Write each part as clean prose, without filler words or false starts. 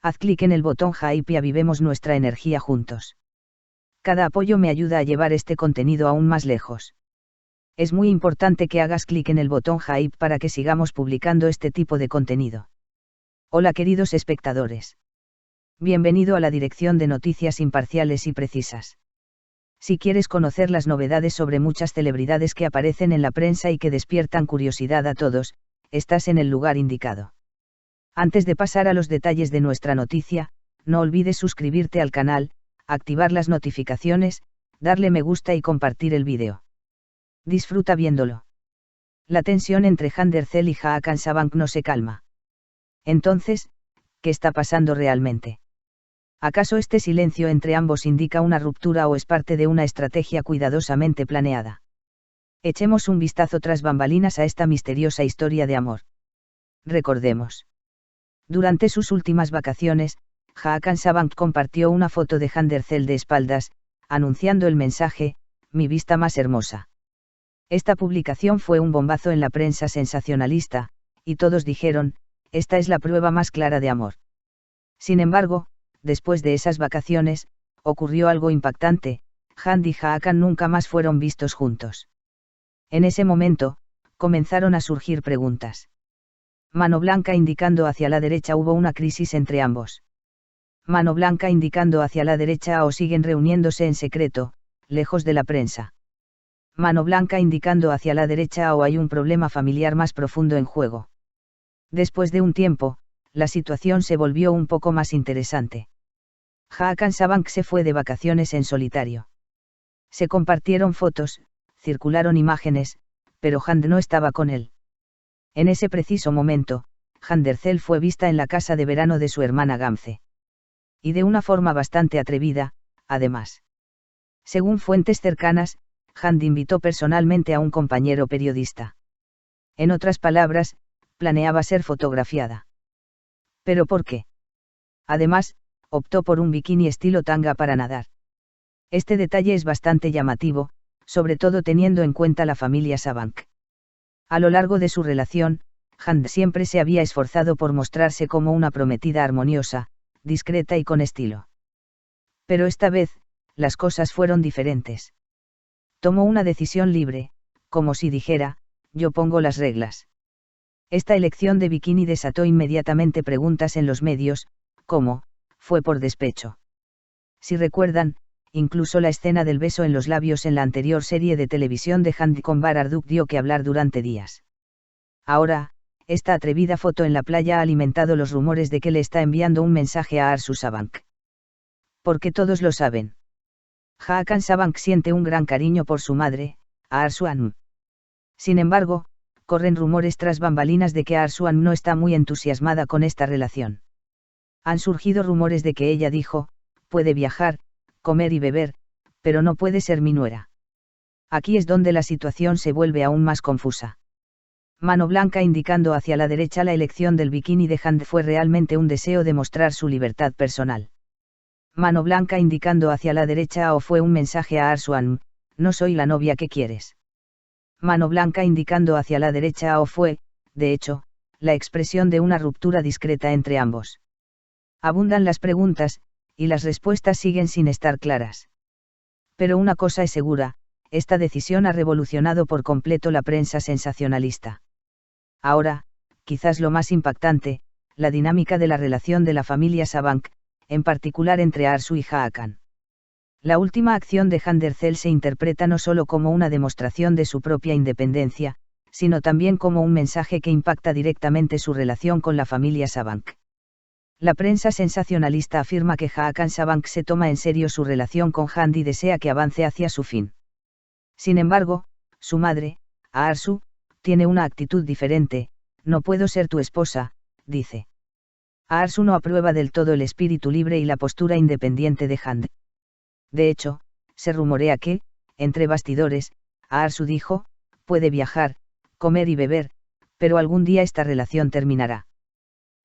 Haz clic en el botón Hype y avivemos nuestra energía juntos. Cada apoyo me ayuda a llevar este contenido aún más lejos. Es muy importante que hagas clic en el botón Hype para que sigamos publicando este tipo de contenido. Hola queridos espectadores. Bienvenido a la dirección de noticias imparciales y precisas. Si quieres conocer las novedades sobre muchas celebridades que aparecen en la prensa y que despiertan curiosidad a todos, estás en el lugar indicado. Antes de pasar a los detalles de nuestra noticia, no olvides suscribirte al canal, activar las notificaciones, darle me gusta y compartir el vídeo. Disfruta viéndolo. La tensión entre Handler Cell y Hakan Sabank no se calma. Entonces, ¿qué está pasando realmente? ¿Acaso este silencio entre ambos indica una ruptura o es parte de una estrategia cuidadosamente planeada? Echemos un vistazo tras bambalinas a esta misteriosa historia de amor. Recordemos. Durante sus últimas vacaciones, Hakan Sabank compartió una foto de Handler Cell de espaldas, anunciando el mensaje, "Mi vista más hermosa". Esta publicación fue un bombazo en la prensa sensacionalista, y todos dijeron, esta es la prueba más clara de amor. Sin embargo, después de esas vacaciones, ocurrió algo impactante, Hand y Hakan nunca más fueron vistos juntos. En ese momento, comenzaron a surgir preguntas. Mano blanca indicando hacia la derecha hubo una crisis entre ambos. Mano blanca indicando hacia la derecha o siguen reuniéndose en secreto, lejos de la prensa. Mano blanca indicando hacia la derecha o hay un problema familiar más profundo en juego. Después de un tiempo, la situación se volvió un poco más interesante. Hakan Sabank se fue de vacaciones en solitario. Se compartieron fotos, circularon imágenes, pero Hand no estaba con él. En ese preciso momento, Handler Cell fue vista en la casa de verano de su hermana Gamze. Y de una forma bastante atrevida, además. Según fuentes cercanas, Hand invitó personalmente a un compañero periodista. En otras palabras, planeaba ser fotografiada. ¿Pero por qué? Además, optó por un bikini estilo tanga para nadar. Este detalle es bastante llamativo, sobre todo teniendo en cuenta la familia Sabank. A lo largo de su relación, Hand siempre se había esforzado por mostrarse como una prometida armoniosa, discreta y con estilo. Pero esta vez, las cosas fueron diferentes. Tomó una decisión libre, como si dijera, yo pongo las reglas. Esta elección de bikini desató inmediatamente preguntas en los medios, como, fue por despecho. Si recuerdan, incluso la escena del beso en los labios en la anterior serie de televisión de Hand con Bararduk dio que hablar durante días. Ahora, esta atrevida foto en la playa ha alimentado los rumores de que le está enviando un mensaje a Arzu Sabank. Porque todos lo saben. Hakan Sabank siente un gran cariño por su madre, Arzu Hanum. Sin embargo, corren rumores tras bambalinas de que Arzu Hanum no está muy entusiasmada con esta relación. Han surgido rumores de que ella dijo, puede viajar, comer y beber, pero no puede ser mi nuera. Aquí es donde la situación se vuelve aún más confusa. Mano blanca indicando hacia la derecha la elección del bikini de Hand fue realmente un deseo de mostrar su libertad personal. Mano blanca indicando hacia la derecha o fue un mensaje a Arzu Hanum, no soy la novia que quieres. Mano blanca indicando hacia la derecha o fue, de hecho, la expresión de una ruptura discreta entre ambos. Abundan las preguntas, y las respuestas siguen sin estar claras. Pero una cosa es segura, esta decisión ha revolucionado por completo la prensa sensacionalista. Ahora, quizás lo más impactante, la dinámica de la relación de la familia Sabank, en particular entre Arzu y Hakan. La última acción de Handler Cell se interpreta no solo como una demostración de su propia independencia, sino también como un mensaje que impacta directamente su relación con la familia Sabank. La prensa sensacionalista afirma que Hakan Sabank se toma en serio su relación con Hand y desea que avance hacia su fin. Sin embargo, su madre, Arzu, tiene una actitud diferente, no puedo ser tu esposa, dice. Arzu no aprueba del todo el espíritu libre y la postura independiente de Hand. De hecho, se rumorea que, entre bastidores, Arzu dijo, puede viajar, comer y beber, pero algún día esta relación terminará.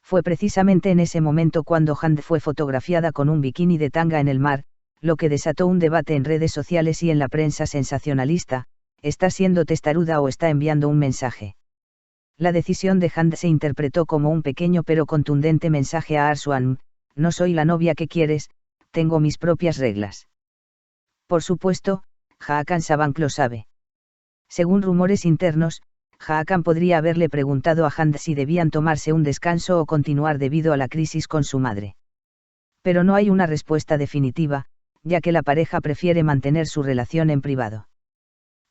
Fue precisamente en ese momento cuando Hand fue fotografiada con un bikini de tanga en el mar, lo que desató un debate en redes sociales y en la prensa sensacionalista, ¿está siendo testaruda o está enviando un mensaje? La decisión de Hand se interpretó como un pequeño pero contundente mensaje a Arzu Hanum, no soy la novia que quieres, tengo mis propias reglas. Por supuesto, Hakan Sabank lo sabe. Según rumores internos, Hakan podría haberle preguntado a Hand si debían tomarse un descanso o continuar debido a la crisis con su madre. Pero no hay una respuesta definitiva, ya que la pareja prefiere mantener su relación en privado.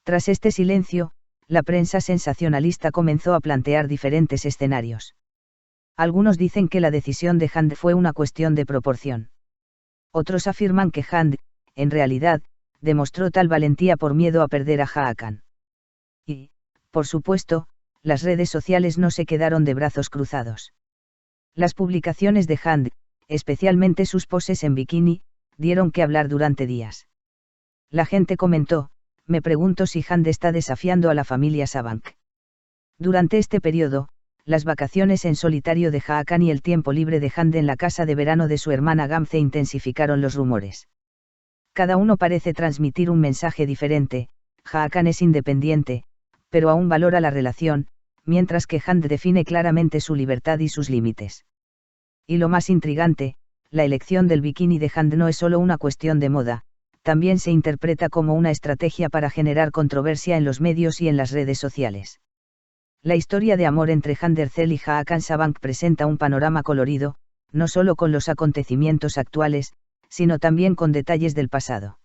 Tras este silencio, la prensa sensacionalista comenzó a plantear diferentes escenarios. Algunos dicen que la decisión de Hand fue una cuestión de proporción. Otros afirman que Hand, en realidad, demostró tal valentía por miedo a perder a Hakan. Y, por supuesto, las redes sociales no se quedaron de brazos cruzados. Las publicaciones de Hand, especialmente sus poses en bikini, dieron que hablar durante días. La gente comentó: me pregunto si Hand está desafiando a la familia Sabank. Durante este periodo, las vacaciones en solitario de Hakan y el tiempo libre de Hand en la casa de verano de su hermana Gamze intensificaron los rumores. Cada uno parece transmitir un mensaje diferente. Hakan es independiente, pero aún valora la relación, mientras que Hand define claramente su libertad y sus límites. Y lo más intrigante, la elección del bikini de Hand no es solo una cuestión de moda, también se interpreta como una estrategia para generar controversia en los medios y en las redes sociales. La historia de amor entre Hand Erçel y Hakan Sabank presenta un panorama colorido, no solo con los acontecimientos actuales, sino también con detalles del pasado.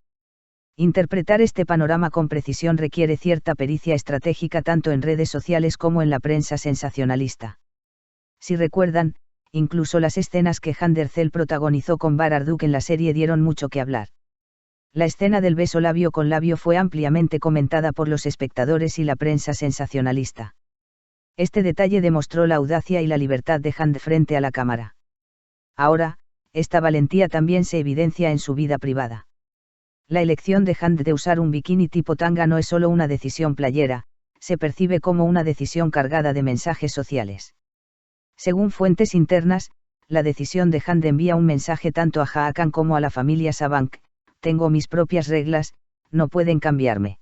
Interpretar este panorama con precisión requiere cierta pericia estratégica tanto en redes sociales como en la prensa sensacionalista. Si recuerdan, incluso las escenas que Hand Erçel protagonizó con Barar Duk en la serie dieron mucho que hablar. La escena del beso labio con labio fue ampliamente comentada por los espectadores y la prensa sensacionalista. Este detalle demostró la audacia y la libertad de Hand frente a la cámara. Ahora, esta valentía también se evidencia en su vida privada. La elección de Hand de usar un bikini tipo tanga no es solo una decisión playera, se percibe como una decisión cargada de mensajes sociales. Según fuentes internas, la decisión de Hand envía un mensaje tanto a Hakan como a la familia Sabank: tengo mis propias reglas, no pueden cambiarme.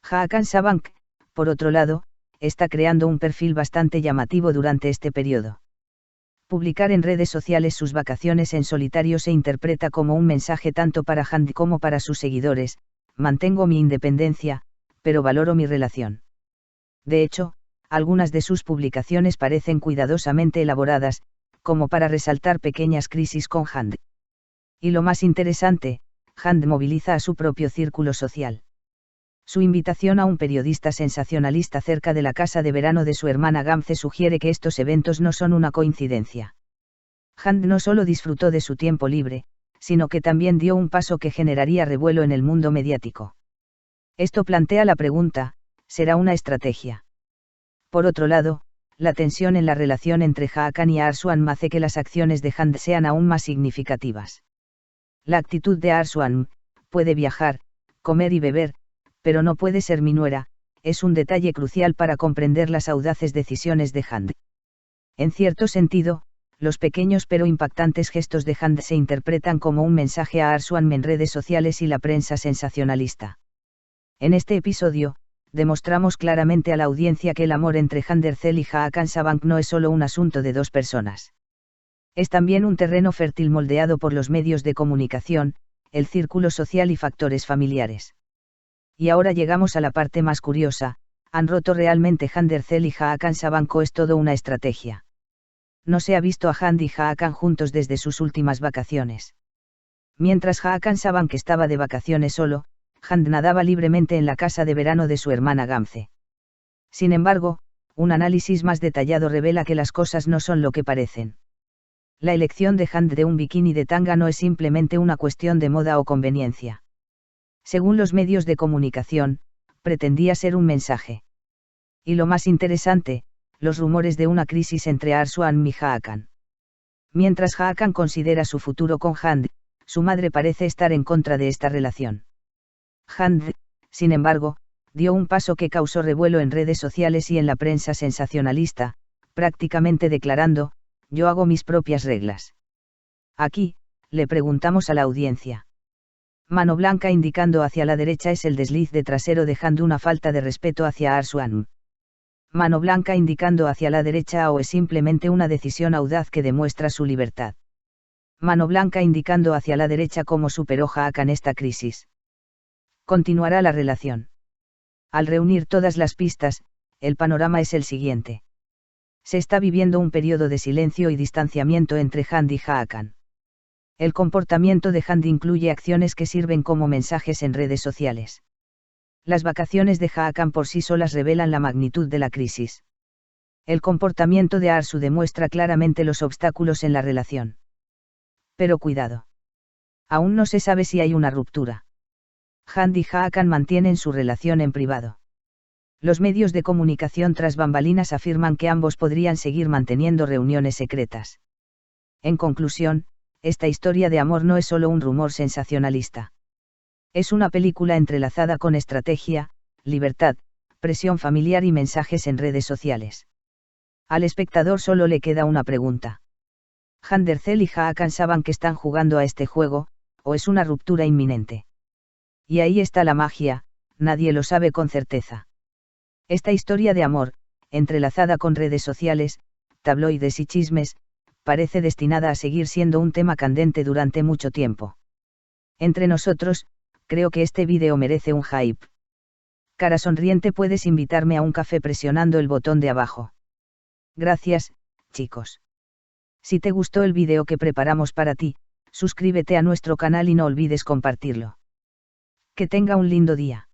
Hakan Sabank, por otro lado, está creando un perfil bastante llamativo durante este periodo. Publicar en redes sociales sus vacaciones en solitario se interpreta como un mensaje tanto para Hand como para sus seguidores: mantengo mi independencia, pero valoro mi relación. De hecho, algunas de sus publicaciones parecen cuidadosamente elaboradas, como para resaltar pequeñas crisis con Hand. Y lo más interesante, Hand moviliza a su propio círculo social. Su invitación a un periodista sensacionalista cerca de la casa de verano de su hermana Gamze sugiere que estos eventos no son una coincidencia. Hand no solo disfrutó de su tiempo libre, sino que también dio un paso que generaría revuelo en el mundo mediático. Esto plantea la pregunta: ¿será una estrategia? Por otro lado, la tensión en la relación entre Hakan y Arzuan hace que las acciones de Hand sean aún más significativas. La actitud de Arzuan: puede viajar, comer y beber, pero no puede ser mi nuera, es un detalle crucial para comprender las audaces decisiones de Hand. En cierto sentido, los pequeños pero impactantes gestos de Hand se interpretan como un mensaje a Arzuan en redes sociales y la prensa sensacionalista. En este episodio, demostramos claramente a la audiencia que el amor entre Hand Erçel y Hakan Sabank no es solo un asunto de dos personas. Es también un terreno fértil moldeado por los medios de comunicación, el círculo social y factores familiares. Y ahora llegamos a la parte más curiosa: ¿han roto realmente Hand Erçel y Hakan Sabank o es todo una estrategia? No se ha visto a Hand y Hakan juntos desde sus últimas vacaciones. Mientras Hakan Sabank estaba de vacaciones solo, Hand nadaba libremente en la casa de verano de su hermana Gamze. Sin embargo, un análisis más detallado revela que las cosas no son lo que parecen. La elección de Hand de un bikini de tanga no es simplemente una cuestión de moda o conveniencia. Según los medios de comunicación, pretendía ser un mensaje. Y lo más interesante, los rumores de una crisis entre Arzuan y Hakan. Mientras Hakan considera su futuro con Hand, su madre parece estar en contra de esta relación. Hand, sin embargo, dio un paso que causó revuelo en redes sociales y en la prensa sensacionalista, prácticamente declarando: yo hago mis propias reglas. Aquí, le preguntamos a la audiencia. Mano blanca indicando hacia la derecha es el desliz de trasero de Hand una falta de respeto hacia Arzuan. Mano blanca indicando hacia la derecha o es simplemente una decisión audaz que demuestra su libertad. Mano blanca indicando hacia la derecha cómo superó Hakan esta crisis. Continuará la relación. Al reunir todas las pistas, el panorama es el siguiente. Se está viviendo un periodo de silencio y distanciamiento entre Hand y Hakan. El comportamiento de Hand incluye acciones que sirven como mensajes en redes sociales. Las vacaciones de Hakan por sí solas revelan la magnitud de la crisis. El comportamiento de Arsu demuestra claramente los obstáculos en la relación. Pero cuidado. Aún no se sabe si hay una ruptura. Hand y Hakan mantienen su relación en privado. Los medios de comunicación tras bambalinas afirman que ambos podrían seguir manteniendo reuniones secretas. En conclusión, esta historia de amor no es solo un rumor sensacionalista. Es una película entrelazada con estrategia, libertad, presión familiar y mensajes en redes sociales. Al espectador solo le queda una pregunta. Handercel y Hakan saben que están jugando a este juego, o es una ruptura inminente. Y ahí está la magia, nadie lo sabe con certeza. Esta historia de amor, entrelazada con redes sociales, tabloides y chismes, parece destinada a seguir siendo un tema candente durante mucho tiempo. Entre nosotros, creo que este vídeo merece un hype. Cara sonriente, puedes invitarme a un café presionando el botón de abajo. Gracias, chicos. Si te gustó el vídeo que preparamos para ti, suscríbete a nuestro canal y no olvides compartirlo. Que tenga un lindo día.